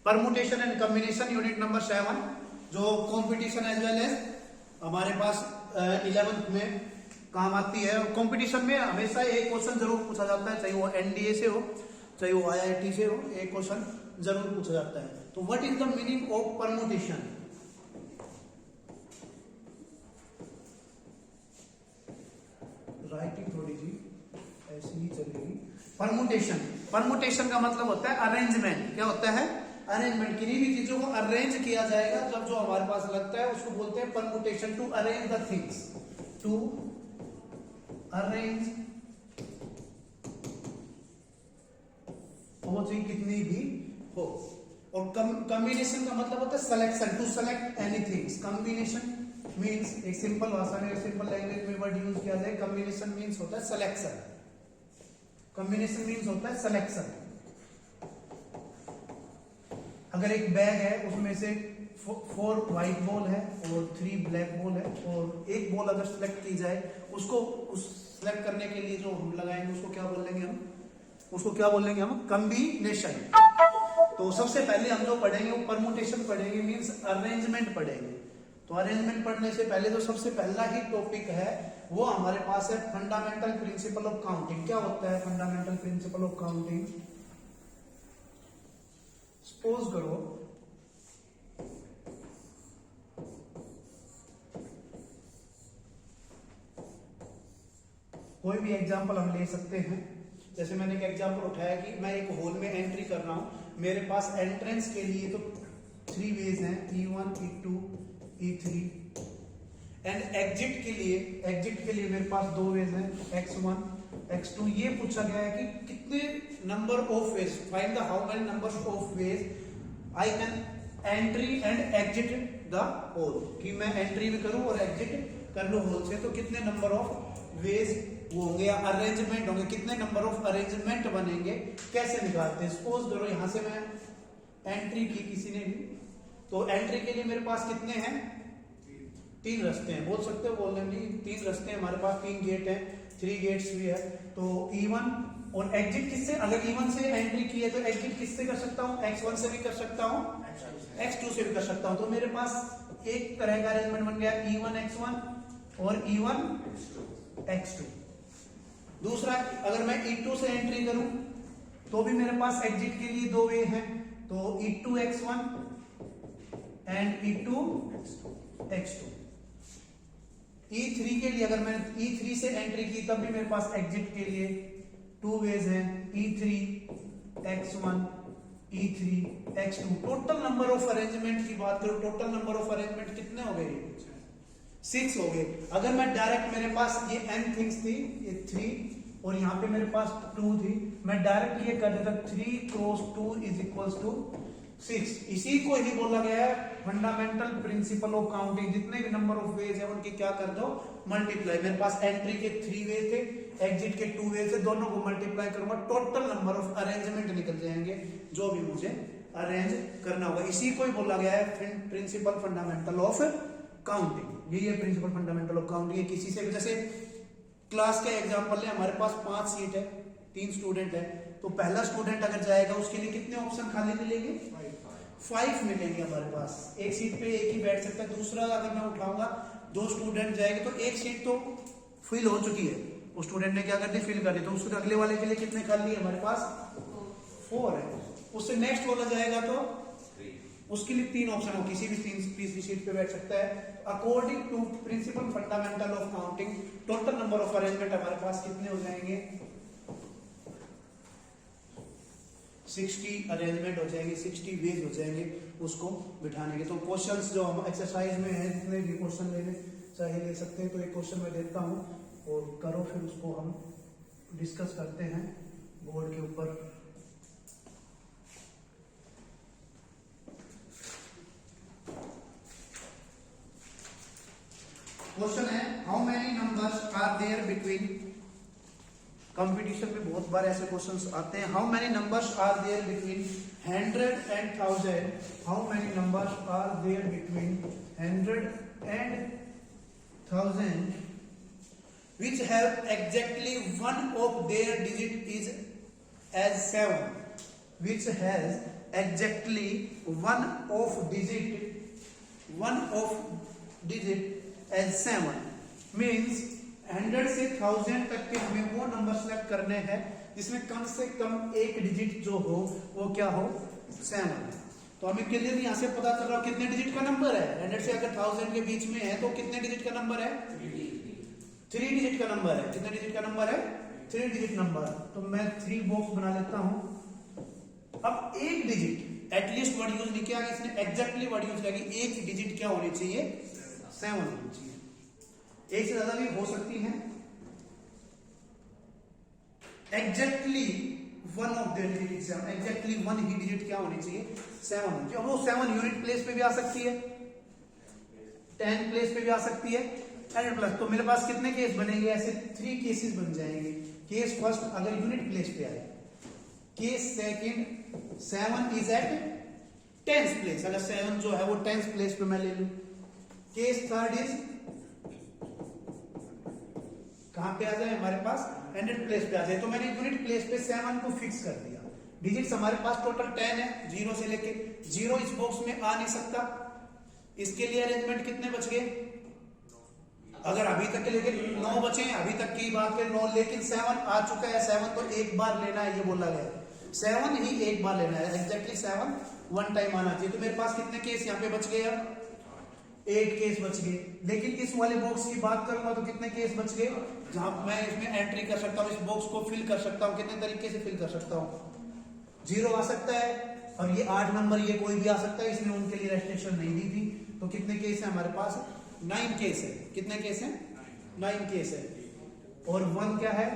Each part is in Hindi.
Permutation and combination unit number 7, जो कंपटीशन एज वेल एज हमारे पास 11th में काम आती है। कंपटीशन में हमेशा एक क्वेश्चन जरूर पूछा जाता है, चाहे वो एनडीए से हो चाहे वो आईआईटी से हो, एक क्वेश्चन जरूर पूछा जाता है। तो what is the meaning of permutation? Writing थोड़ी सी ऐसी ही चलेगी। परमुटेशन, परमुटेशन का मतलब होता है अरेंजमेंट। क्या होता है? अरेंजमेंट। किन्हीं भी चीजों को अरेंज किया जाएगा जब जो हमारे पास लगता है उसको बोलते हैं permutation. To arrange the things, to arrange वो चीज कितनी भी हो। और कॉम्बिनेशन का मतलब होता है selection, to select anything. Combination means, एक सिंपल भाषा में, सिंपल लैंग्वेज में वर्ड यूज किया जाए, कॉम्बिनेशन मीन्स होता है सिलेक्शन। कॉम्बिनेशन मीन्स होता है सिलेक्शन। अगर एक बैग है उसमें से 4 व्हाइट बॉल है और 3 ब्लैक बॉल है, और एक बॉल अगर सिलेक्ट की जाए, उसको उस सिलेक्ट करने के लिए जो हम लगाएंगे उसको क्या बोलेंगे हम? उसको क्या बोलेंगे हम? कॉम्बिनेशन। तो सबसे पहले हम लोग पढ़ेंगे वो परमुटेशन पढ़ेंगे, मींस अरेंजमेंट पढ़ेंगे। तो अरेंजमेंट पढ़ने से पहले जो सबसे पहला ही टॉपिक है वो हमारे पास है फंडामेंटल प्रिंसिपल ऑफ काउंटिंग। क्या होता है fundamental principle of counting? Suppose करो कोई भी एग्जांपल हम ले सकते हैं। जैसे मैंने एक एग्जांपल उठाया कि मैं एक हॉल में एंट्री कर रहा हूं, मेरे पास एंट्रेंस के लिए तो 3 वेज हैं, E1, E2, E3, and exit के लिए मेरे पास 2 वेज हैं, X1, X2। ये पूछा गया है कि कितने number of ways, find the how many number of ways I can entry and exit the hall. कि मैं एंट्री भी करूं और एग्जिट कर लूं हॉल से, तो कितने नंबर ऑफ वेज वो होंगे या अरेंजमेंट होंगे, कितने नंबर ऑफ अरेंजमेंट बनेंगे, कैसे निकालते हैं? सपोज करो यहां से मैं एंट्री की किसी ने भी, तो एंट्री के लिए मेरे पास कितने हैं? 3 रास्ते हैं। बोल सकते हो, बोलने नहीं, 3 रास्ते हैं हमारे पास, 3 गेट हैं, 3 गेट्स भी है। तो E1 और एग्जिट किससे? अगर E1 से एंट्री की है तो एग्जिट किससे कर सकता हूं? X1 से भी कर सकता हूं, X2 से भी कर सकता हूं। तो मेरे पास एक तरह का अरेंजमेंट बन गया, E1 X1 और E1 X2। दूसरा, अगर मैं E2 से एंट्री करूं तो भी मेरे पास एग्जिट के लिए 2 वे हैं, तो E2 X1 and E2 X2। E3 के लिए अगर मैं E3 से एंट्री की तब भी मेरे पास एग्जिट के लिए 2 वेज हैं, E3 X1, E3 X2। Total number of arrangement की बात करूं, टोटल नंबर ऑफ अरेंजमेंट कितने हो गए? 6 हो गए। अगर मैं डायरेक्ट, मेरे पास ये n थिंग्स थी, ये 3 और यहाँ पे मेरे पास 2 थी, मैं डायरेक्ट ये कर देता 3 क्रॉस 2 इज इक्वल्स टू 6। इसी को ही बोला गया है फंडामेंटल प्रिंसिपल ऑफ काउंटिंग। जितने भी नंबर ऑफ वेज है उनकी क्या कर दो? मल्टीप्लाई। मेरे पास एंट्री के 3 वे थे, एग्जिट के 2 वे थे, दोनों को मल्टीप्लाई करूंगा, टोटल नंबर ऑफ अरेंजमेंट निकल जाएंगे जो भी मुझे अरेंज करना होगा। इसी को ही बोला गया है प्रिंसिपल फंडामेंटल ऑफ काउंटिंग। यही है प्रिंसिपल फंडामेंटल ऑफ काउंटिंग। किसी से भी, जैसे क्लास का एग्जांपल है, हमारे पास 5 सीट है, 3 स्टूडेंट है, तो पहला स्टूडेंट अगर जाएगा उसके लिए कितने ऑप्शन खाली मिलेंगे? 5 मिलेंगे हमारे पास। एक सीट पे एक ही बैठ सकता है। दूसरा, अगर मैं उठाऊंगा 2 स्टूडेंट जाएंगे तो एक सीट तो फिल हो चुकी है, उस स्टूडेंट ने क्या कर दी? फिल कर दी। तो उसके अगले वाले के लिए कितने खाली है हमारे पास? 4 है। उससे नेक्स्ट वाला जाएगा तो उसके लिए 3 ऑप्शन हो, किसी भी तीसरी सीट पे बैठ सकता है। According to principle fundamental of counting, total number of arrangement हमारे पास कितने हो जाएंगे? 60 अरेंजमेंट हो जाएंगे, 60 वेज हो जाएंगे उसको बिठाने के। तो क्वेश्चंस जो हम एक्सरसाइज में है, जितने भी क्वेश्चन लेने चाहे ले सकते हैं। तो एक क्वेश्चन मैं देता हूं और करो, फिर उसको हम डिस्कस करते हैं बोर्ड के ऊपर। क्वेश्चन है, how many numbers are there between, competition में बहुत बार ऐसे क्वेश्चंस आते हैं, how many numbers are there between 100 and 1000, how many numbers are there between 100 and 1000 which have exactly one of their digit is as 7, which has exactly one of digit as 7 means 100 से 1000 तक के हमें वो नंबर सेलेक्ट करने हैं जिसमें कम से कम एक डिजिट जो हो वो क्या हो 7। तो हमें क्लियर यहां से पता चल रहा है कितने डिजिट का नंबर है। 100 से अगर 1000 के बीच में है तो कितने डिजिट का नंबर है 3 डिजिट का नंबर है। कितने डिजिट का नंबर है 3 डिजिट नंबर। तो मैं 3 बॉक्स बना लेता हूं। अब एक डिजिट एटलीस्ट वर्ड यूज नहीं किया, इसने एग्जैक्टली वर्ड यूज किया कि एक डिजिट क्या होनी चाहिए 7 होनी चाहिए। एक से ज्यादा भी हो सकती है। Exactly one of the digit 7, exactly one he digit क्या होनी चाहिए 7 होनी चाहिए। वो 7 यूनिट प्लेस पे भी आ सकती है, 10 प्लेस पे भी आ सकती है, 100 प्लस। तो मेरे पास कितने केस बनेंगे ऐसे 3 केसेस बन जाएंगे। केस फर्स्ट अगर यूनिट प्लेस पे आए, case second 7 is at 10th place, अगर 7 जो है वो 10th प्लेस पे मैं ले लूं। केस थर्ड इज कहां पे आ जाए हमारे पास 100 प्लेस पे आ जाए। तो मैंने यूनिट प्लेस पे 7 को फिक्स कर दिया। डिजिट्स हमारे पास टोटल 10 है, 0 से लेके 0 इस बॉक्स में आ नहीं सकता। इसके लिए अरेंजमेंट कितने बच गए, अगर अभी तक के लेके 9 बचे हैं, अभी तक की बात करें 9, लेकिन 7 आ चुका है। 7 तो एक बार लेना है, ये बोला गया 7 ही एक बार लेना है, एग्जैक्टली 7 वन टाइम आना चाहिए। तो मेरे पास कितने केस यहाँ पे बच गए, अब 8 केस बच गए। लेकिन इस वाले बॉक्स की बात करूंगा तो कितने केस बच गए जहां मैं इसमें एंट्री कर सकता हूं, इस बॉक्स को फिल कर सकता हूं। कितने तरीके से फिल कर सकता हूं, 0 आ सकता है और ये 8 नंबर, ये कोई भी आ सकता है, इसमें उनके लिए रेस्ट्रिक्शन नहीं दी थी। तो कितने केस है हमारे पास 9 केस है। कितने केस है 9 केस है। और 1 क्या है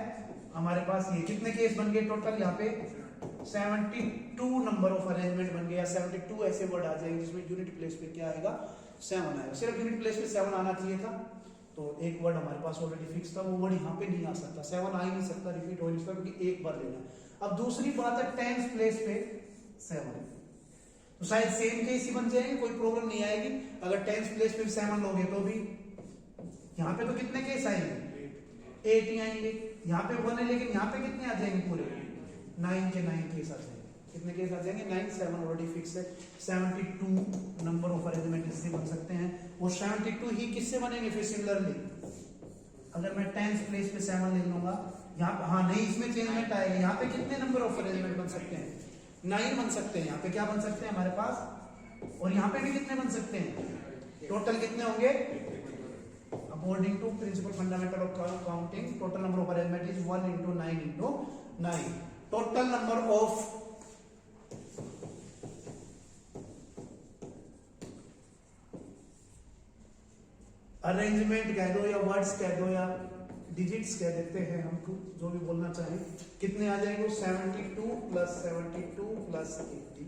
हमारे पास, ये कितने केस बन गए टोटल, यहाँ पे 72 नंबर ऑफ अरेंजमेंट बन गया। 72 ऐसे वर्ड आ जाएंगे जिसमें यूनिट प्लेस पे क्या आएगा 7 आएगा। सिर्फ यूनिट प्लेस पे 7 आना चाहिए था, तो एक वर्ड हमारे पास ऑलरेडी फिक्स था, वो वर्ड यहाँ पे नहीं आ सकता, 7 आ ही नहीं सकता, रिपीट हो नहीं सकता, क्योंकि एक बार लेना है। अब दूसरी बात है 10th प्लेस पे 7, तो शायद सेम केस ही बन जाएंगे, कोई प्रॉब्लम नहीं आएगी। अगर 10th प्लेस पे 7 लोगे तो भी यहाँ पे तो कितने केस आएंगे 8 ही आएंगे। यहाँ पे 1 है लेकिन यहाँ पे कितने आ जाएंगे पूरे 9 के 9 केस आ जाएंगे। कितने केस आ जाएंगे 9, 7 ऑलरेडी फिक्स है। 72 नंबर ऑफ अरेंजमेंट इससे बन सकते हैं। और 72 ही किससे बनेंगे फिर सिमिलरली, अगर मैं 10th प्लेस पे 7 ले लूंगा, यहाँ हाँ नहीं इसमें चेंजमेंट आएगा। यहाँ पे कितने नंबर ऑफ अरेंजमेंट बन सकते हैं 9 बन सकते हैं। यहाँ पे क्या बन सकते हैं हमारे पास, और यहाँ पे भी कितने बन सकते हैं, टोटल कितने होंगे according to principle fundamental of counting, total number of arrangement is 1 into 9 into 9। Total number of arrangement कह दो या वर्ड्स कह दो या डिजिट्स कह देते हैं, हमको जो भी बोलना चाहें, कितने आ जाएंगे 72 + 72 + 80,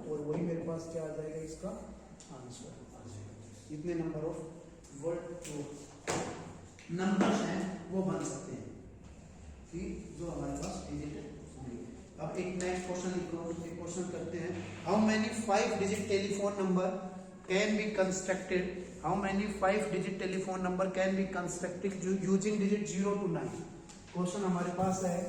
और वही मेरे पास क्या आ जाएगा इसका आंसर आ जाएगा। इतने नंबर ऑफ वर्ड नंबर्स हैं वो बन सकते हैं, ठीक, जो हमारे पास डिजिट होंगे। अब एक नेक्स्ट क्वेश्चन करते हैं। How many 5 digit telephone number can be constructed, how many 5 digit telephone number can be constructed using digit 0 to 9। Question हमारे पास है